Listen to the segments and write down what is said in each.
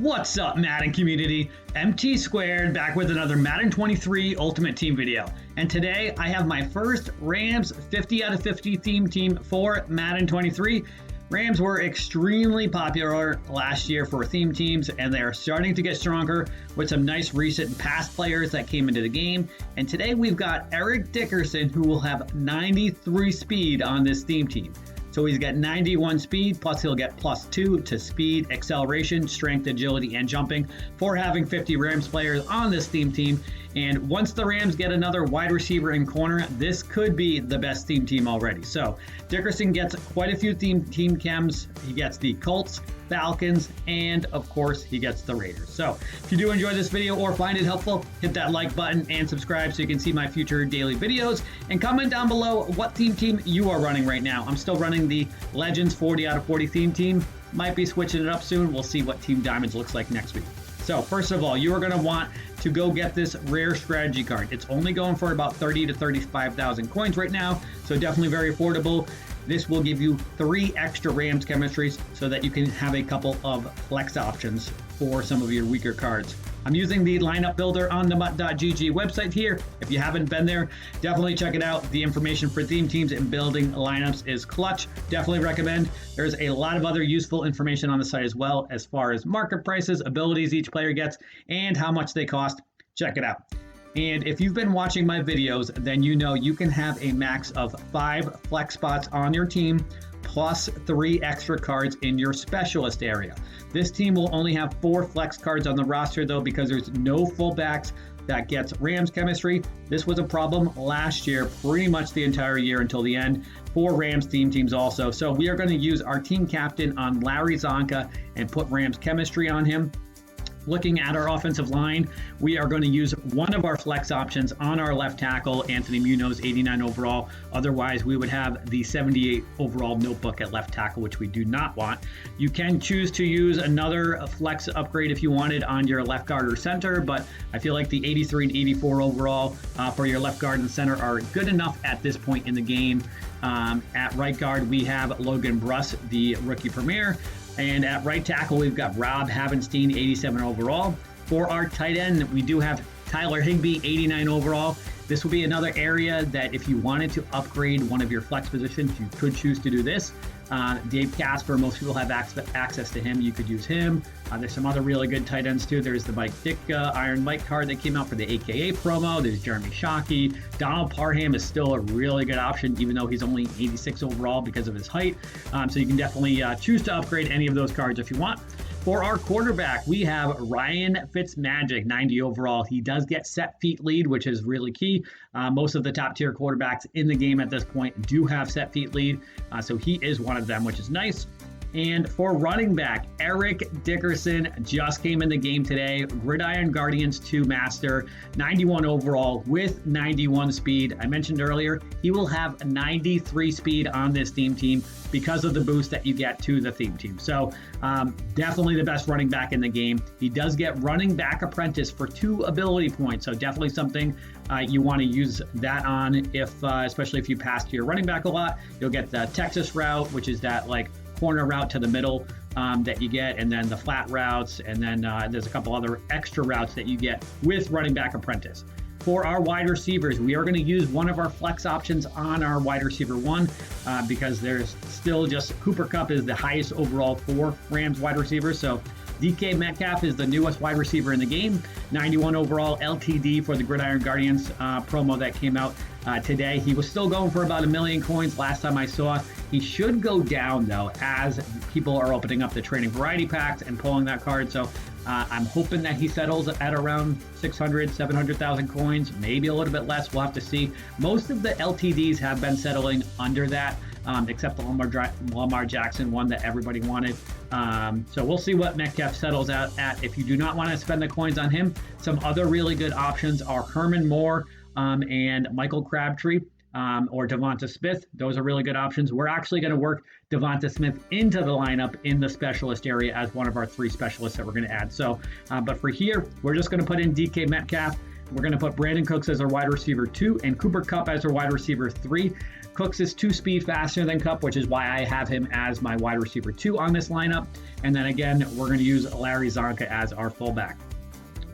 What's up, Madden community? MT Squared back with another Madden 23 Ultimate Team video. And today I have my first Rams 50 out of 50 theme team for Madden 23. Rams were extremely popular last year for theme teams, and they are starting to get stronger with some nice recent past players that came into the game. And today we've got Eric Dickerson, who will have 93 speed on this theme team. So he's got 91 speed, plus he'll get +2 to speed, acceleration, strength, agility, and jumping for having 50 Rams players on this theme team. And once the Rams get another wide receiver in corner, this could be the best theme team already. So Dickerson gets quite a few team chems. He gets the Colts, Falcons, and of course he gets the Raiders. So if you do enjoy this video or find it helpful, hit that like button and subscribe so you can see my future daily videos, and comment down below what theme team you are running right now. I'm still running the Legends 40 out of 40 theme team. Might be switching it up soon. We'll see what Team Diamonds looks like next week. So first of all, you are going to want to go get this rare strategy card. It's only going for about 30 to 35,000 coins right now, so definitely very affordable. This will give you 3 extra Rams chemistries so that you can have a couple of flex options for some of your weaker cards. I'm using the lineup builder on the MUT.gg website here. If you haven't been there, definitely check it out. The information for theme teams and building lineups is clutch. Definitely recommend. There's a lot of other useful information on the site as well, as far as market prices, abilities each player gets, and how much they cost. Check it out. And if you've been watching my videos, then you know you can have a max of 5 flex spots on your team, plus 3 extra cards in your specialist area. This team will only have 4 flex cards on the roster though, because there's no fullbacks that gets Rams chemistry. This was a problem last year, pretty much the entire year until the end for Rams theme teams also. So we are going to use our team captain on Larry Zonka and put Rams chemistry on him. Looking at our offensive line, we are going to use one of our flex options on our left tackle, Anthony Munoz, 89 overall. Otherwise, we would have the 78 overall notebook at left tackle, which we do not want. You can choose to use another flex upgrade if you wanted on your left guard or center, but I feel like the 83 and 84 overall for your left guard and center are good enough at this point in the game. At right guard, we have Logan Bruss, the rookie premier. And at right tackle, we've got Rob Havenstein, 87 overall. For our tight end, we do have Tyler Higbee, 89 overall. This will be another area that if you wanted to upgrade one of your flex positions, you could choose to do this. Dave Casper, most people have access to him. You could use him. There's some other really good tight ends too. There's the Mike Dick Iron Mike card that came out for the AKA promo. There's Jeremy Shockey. Donald Parham is still a really good option, even though he's only 86 overall because of his height. So you can definitely choose to upgrade any of those cards if you want. For our quarterback, we have Ryan Fitzmagic, 90 overall. He does get set feet lead, which is really key. Most of the top tier quarterbacks in the game at this point do have set feet lead, so he is one of them, which is nice. And for running back, Eric Dickerson just came in the game today. Gridiron Guardians 2 Master, 91 overall with 91 speed. I mentioned earlier, he will have 93 speed on this theme team because of the boost that you get to the theme team. So definitely the best running back in the game. He does get running back apprentice for 2 ability points. So definitely something you want to use that on, if especially if you pass to your running back a lot. You'll get the Texas route, which is that like corner route to the middle that you get, and then the flat routes, and then there's a couple other extra routes that you get with running back apprentice. For our wide receivers, we are going to use one of our flex options on our wide receiver 1 because there's still just Cooper Kupp is the highest overall for Rams wide receivers. So DK Metcalf is the newest wide receiver in the game, 91 overall LTD for the Gridiron Guardians promo that came out today. He was still going for about 1 million coins last time I saw. He should go down though as people are opening up the training variety packs and pulling that card. So I'm hoping that he settles at around 600, 700,000 coins, maybe a little bit less. We'll have to see. Most of the LTDs have been settling under that, except the Lamar Jackson one that everybody wanted. So we'll see what Metcalf settles out at. If you do not want to spend the coins on him, some other really good options are Herman Moore and Michael Crabtree. Or Devonta Smith. Those are really good options. We're actually going to work Devonta Smith into the lineup in the specialist area as one of our 3 specialists that we're going to add. So, but for here, we're just going to put in DK Metcalf. We're going to put Brandon Cooks as our wide receiver 2 and Cooper Kupp as our wide receiver 3. Cooks is 2 speed faster than Kupp, which is why I have him as my wide receiver 2 on this lineup. And then again, we're going to use Larry Zonka as our fullback.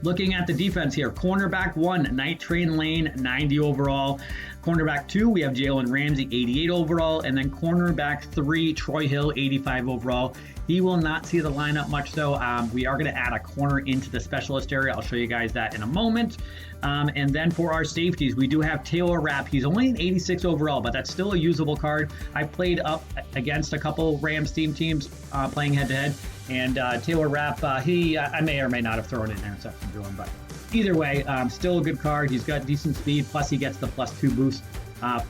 Looking at the defense here, cornerback 1, Night Train Lane, 90 overall. Cornerback 2, we have Jalen Ramsey, 88 overall. And then cornerback 3, Troy Hill, 85 overall. He will not see the lineup much though. We are going to add a corner into the specialist area. I'll show you guys that in a moment. And then for our safeties, we do have Taylor Rapp. He's only an 86 overall, but that's still a usable card. I played up against a couple Rams teams playing head-to-head. And Taylor Rapp, I may or may not have thrown an interception to him, but either way, still a good card. He's got decent speed, plus he gets the +2 boost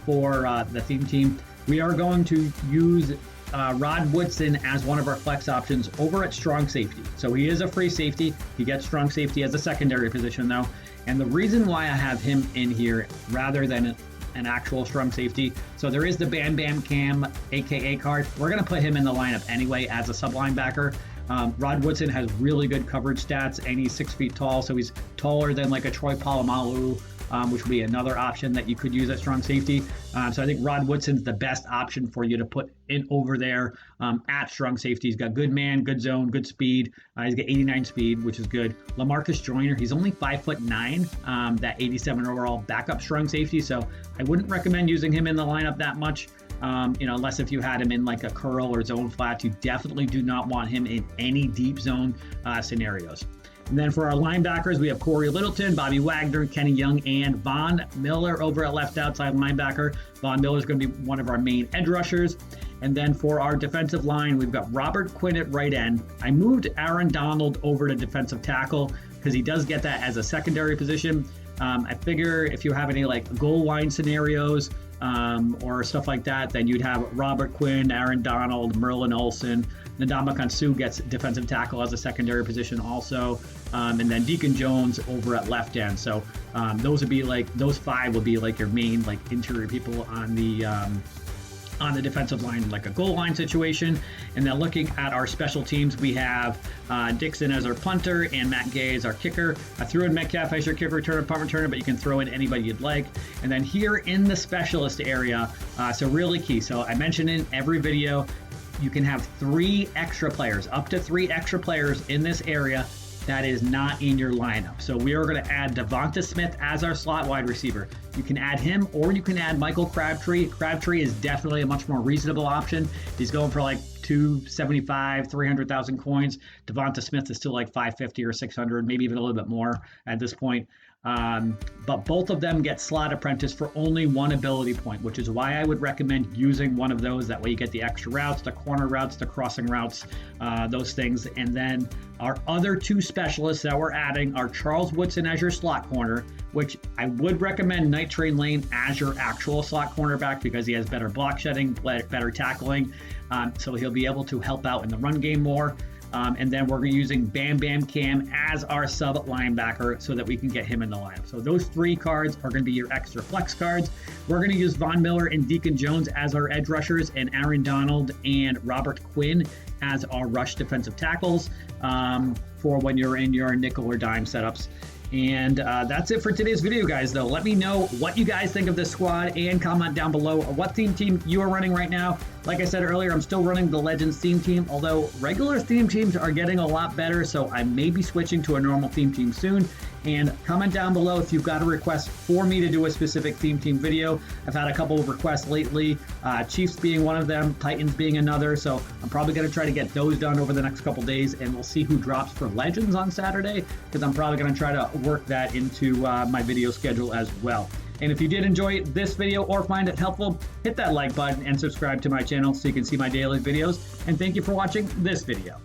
for the theme team. We are going to use Rod Woodson as one of our flex options over at strong safety. So he is a free safety. He gets strong safety as a secondary position though. And the reason why I have him in here rather than an actual strong safety, so there is the Bam Bam Cam AKA card. We're going to put him in the lineup anyway as a sub linebacker. Rod Woodson has really good coverage stats and he's 6 feet tall. So he's taller than like a Troy Polamalu, which would be another option that you could use at strong safety. So I think Rod Woodson's the best option for you to put in over there at strong safety. He's got good man, good zone, good speed. He's got 89 speed, which is good. LaMarcus Joyner, he's only 5'9", that 87 overall backup strong safety. So I wouldn't recommend using him in the lineup that much. Unless if you had him in like a curl or zone flat, you definitely do not want him in any deep zone scenarios. And then for our linebackers, we have Corey Littleton, Bobby Wagner, Kenny Young, and Von Miller over at left outside linebacker. Von Miller is going to be one of our main edge rushers. And then for our defensive line, we've got Robert Quinn at right end. I moved Aaron Donald over to defensive tackle because he does get that as a secondary position. I figure if you have any like goal line scenarios, or stuff like that, then you'd have Robert Quinn, Aaron Donald, Merlin Olsen. Ndamukong Suh gets defensive tackle as a secondary position also. And then Deacon Jones over at left end. So those 5 would be like your main like interior people on the defensive line, like a goal line situation. And then looking at our special teams, we have Dixon as our punter and Matt Gay as our kicker. I threw in Metcalf as your kick returner, punt returner, but you can throw in anybody you'd like. And then here in the specialist area, so really key. So I mentioned in every video, you can have 3 extra players, up to 3 extra players in this area that is not in your lineup. So we are going to add Devonta Smith as our slot wide receiver. You can add him or you can add Michael Crabtree. Crabtree is definitely a much more reasonable option. He's going for like 275, 300,000 coins. Devonta Smith is still like 550 or 600, maybe even a little bit more at this point. But both of them get slot apprentice for only 1 ability point, which is why I would recommend using one of those. That way you get the extra routes, the corner routes, the crossing routes, those things. And then our other 2 specialists that we're adding are Charles Woodson as your slot corner, which I would recommend Night Train Lane as your actual slot cornerback because he has better block shedding, better tackling. So he'll be able to help out in the run game more. And then we're using Bam Bam Cam as our sub linebacker so that we can get him in the lineup. So those 3 cards are going to be your extra flex cards. We're going to use Von Miller and Deacon Jones as our edge rushers and Aaron Donald and Robert Quinn as our rush defensive tackles for when you're in your nickel or dime setups. And that's it for today's video, guys, though. Let me know what you guys think of this squad and comment down below what theme team you are running right now. Like I said earlier, I'm still running the Legends theme team, although regular theme teams are getting a lot better, so I may be switching to a normal theme team soon. And comment down below if you've got a request for me to do a specific theme team video. I've had a couple of requests lately, Chiefs being one of them, Titans being another, so I'm probably going to try to get those done over the next couple days, and we'll see who drops for Legends on Saturday, because I'm probably going to try to work that into my video schedule as well. And if you did enjoy this video or find it helpful, hit that like button and subscribe to my channel so you can see my daily videos. And thank you for watching this video.